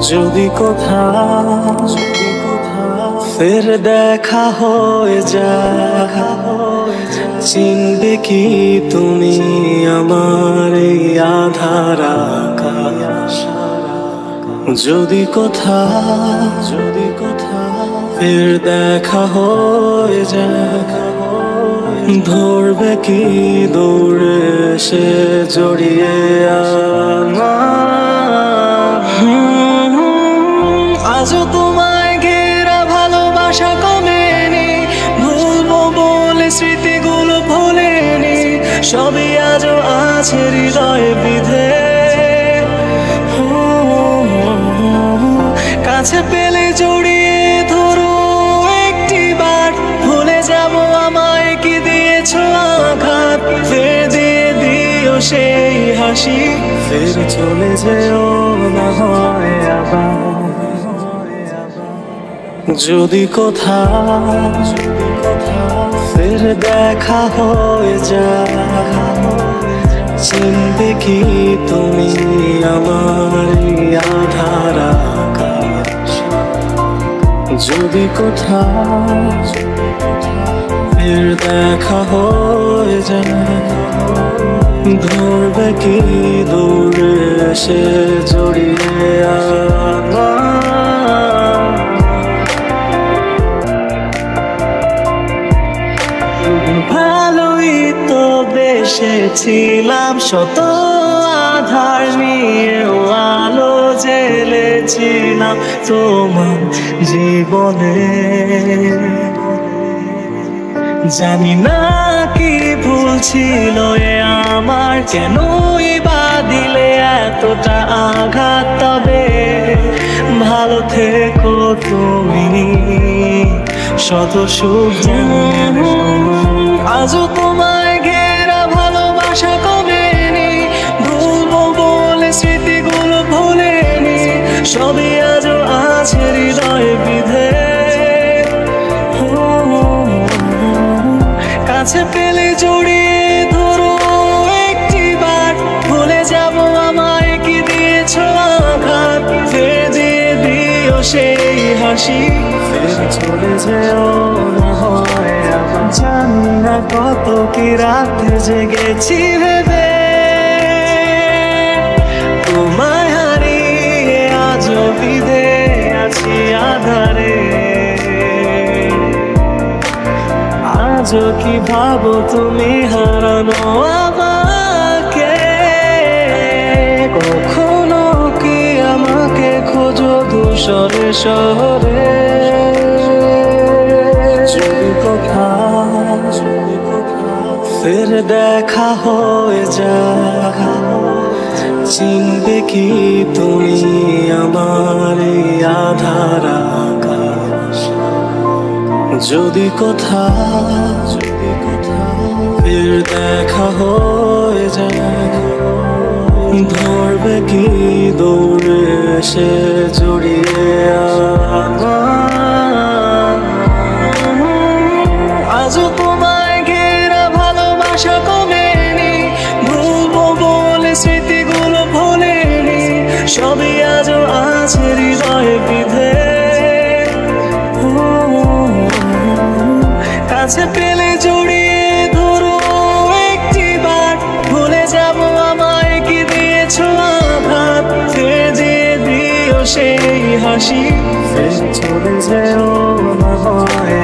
যদি কোথাও ফের দেখা হয়ে যায়, চিনবে কি তুমি আমার এই আধার আকাশ? যদি কোথাও ফের দেখা হয়ে যায়, ধরবে কি দৌড়ে সে জড়িয়ে আজও তোমায় ঘেরা ভালোবাসা কমেনি, ভুলবো বলে স্মৃতিগুলো ভোলেনি, সবই আজও আছে হৃদয়ে বিধে। কাছে পেলে জড়িয়ে ধরো একটিবার, ভুলে যাবো আমায় কি দিয়েছো আঘাত, ফের দিয়ে দিও সেই হাসি, ফের চলে যেও না হয় আবার। যদি কোথাও ফের দেখা হয়ে যায়, চিনবে কি তুমি আমার আধার আকাশ? যদি কোথাও ফের দেখা হয়ে যায়, ধরবে কি দৌড়ে সে জড়িয়ে ভালোই তো বেসেছিলাম, শত আধার নিয়েও আলো জ্বেলেছিলাম তোমার জীবনে। জানি না কি ভুল ছিল এ আমার, কেনই বা দিলে এতটা আঘাত, তবে ভালো থেকো তুমি, শত সুখ জানি। আজও তোমায় ঘেরা ভালোবাসা কমেনি, ভুলবো বলে স্মৃতিগুলো ভোলেনি, সবই আজও আছে হৃদয়ে বিধে। কাছে পেলে জড়িয়ে ধরো একটিবার, ভুলে যাবো আমায় কি দিয়েছো আঘাত, ফের দিয়ে দিও সেই হাসি, ফের চলে যেও না হয় আবার। জানি না কত কি রাতে জেগেছি ভেবে, তোমায় হারিয়ে আজও বিধে আছি আধারে। আজও কি ভাবো তুমি হারানো আমাকে, কখনো কি আমাকে খোঁজো ধূসরে শহরে? যদি কোথাও ফের দেখা হয়ে যায়, চিনবে কি তুমি আমার এই আধার আকাশ? যদি কোথাও ফের দেখা হয়ে যায়, ধরবে কি দৌড়ে সে জড়িয়ে আজও তোমায় ঘেরা ভালোবাসা কমেনি, ভুলবো বলে স্মৃতিগুলো ভোলেনি, সবই আজও আছে হৃদয়ে বিধে। কাছে পেলে জড়িয়ে ধরো একটিবার, ভুলে যাবো আমায় কি দিয়েছো আঘাত, ফের দিয়ে দিও সেই হাসি, ফের চলে যেও না হয়